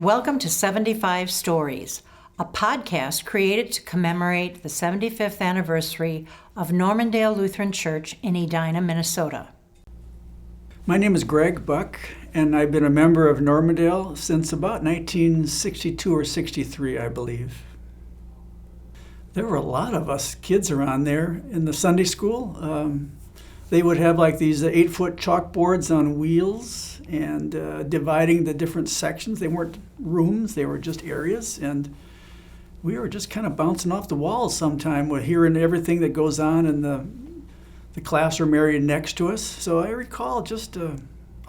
Welcome to 75 Stories, a podcast created to commemorate the 75th anniversary of Normandale Lutheran Church in Edina, Minnesota. My name is Greg Buck, and I've been a member of Normandale since about 1962 or 63, I believe. There were a lot of us kids around there in the Sunday school. They would have like these 8-foot chalkboards on wheels and dividing the different sections. They weren't rooms, they were just areas. And we were just kind of bouncing off the walls sometime with hearing everything that goes on in the classroom area next to us. So I recall just a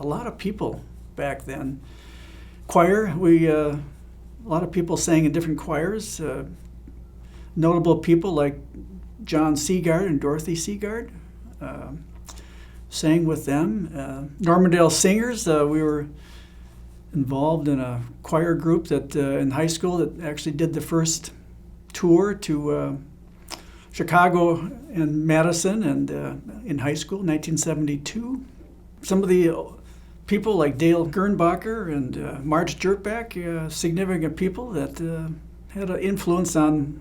lot of people back then. Choir, a lot of people sang in different choirs. Notable people like John Seagard and Dorothy Seagard. Sang with them. Normandale Singers, we were involved in a choir group that in high school that actually did the first tour to Chicago and Madison and in high school, 1972. Some of the people like Dale Gernbacher and Marge Jertbach, significant people that had an influence on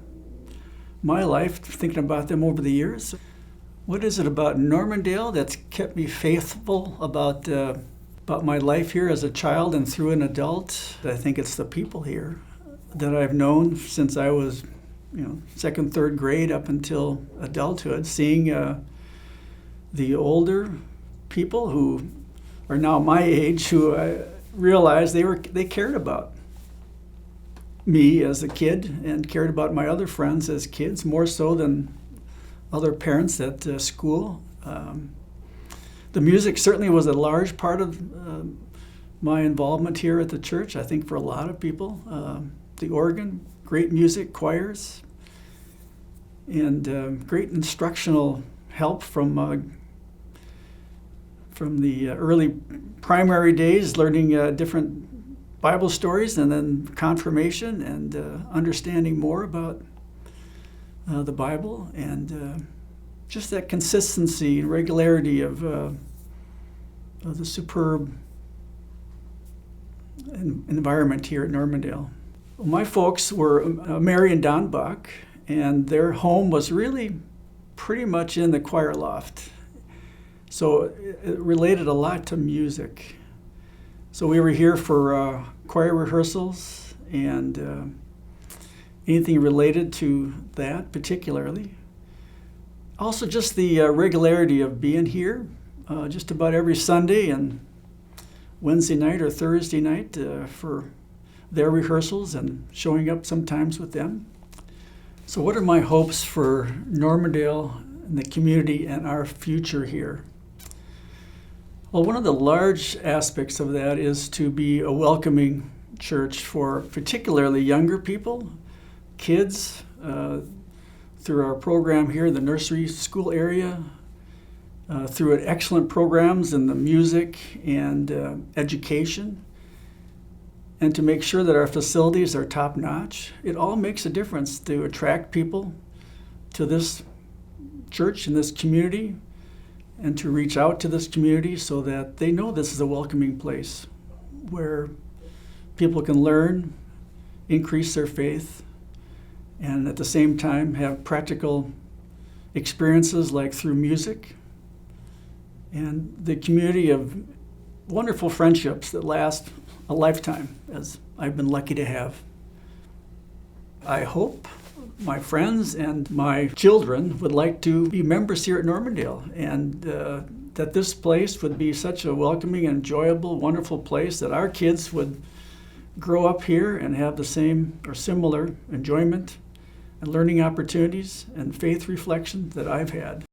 my life, thinking about them over the years. What is it about Normandale that's kept me faithful about my life here as a child and through an adult? I think it's the people here that I've known since I was, second, third grade up until adulthood. Seeing the older people who are now my age, who I realized they cared about me as a kid and cared about my other friends as kids more so than other parents at school. The music certainly was a large part of my involvement here at the church, I think for a lot of people. The organ, great music, choirs, and great instructional help from the early primary days, learning different Bible stories, and then confirmation and understanding more about the Bible, and just that consistency and regularity of the superb environment here at Normandale. Well, my folks were Mary and Don Buck, and their home was really pretty much in the choir loft. So it related a lot to music. So we were here for choir rehearsals and anything related to that particularly. Also just the regularity of being here just about every Sunday and Wednesday night or Thursday night for their rehearsals and showing up sometimes with them. So what are my hopes for Normandale and the community and our future here? Well, one of the large aspects of that is to be a welcoming church for particularly younger people, kids, through our program here in the nursery school area, through excellent programs in the music and education, and to make sure that our facilities are top-notch. It all makes a difference to attract people to this church and this community, and to reach out to this community so that they know this is a welcoming place where people can learn, increase their faith, and at the same time have practical experiences like through music and the community of wonderful friendships that last a lifetime, as I've been lucky to have. I hope my friends and my children would like to be members here at Normandale, and that this place would be such a welcoming, enjoyable, wonderful place that our kids would grow up here and have the same or similar enjoyment and learning opportunities and faith reflection that I've had.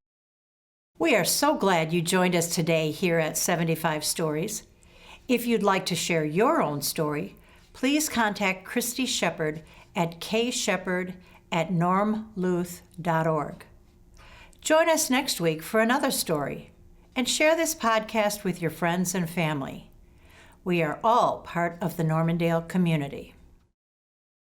We are so glad you joined us today here at 75 Stories. If you'd like to share your own story, please contact Christy Shepard at kshepard@normluth.org. Join us next week for another story, and share this podcast with your friends and family. We are all part of the Normandale community.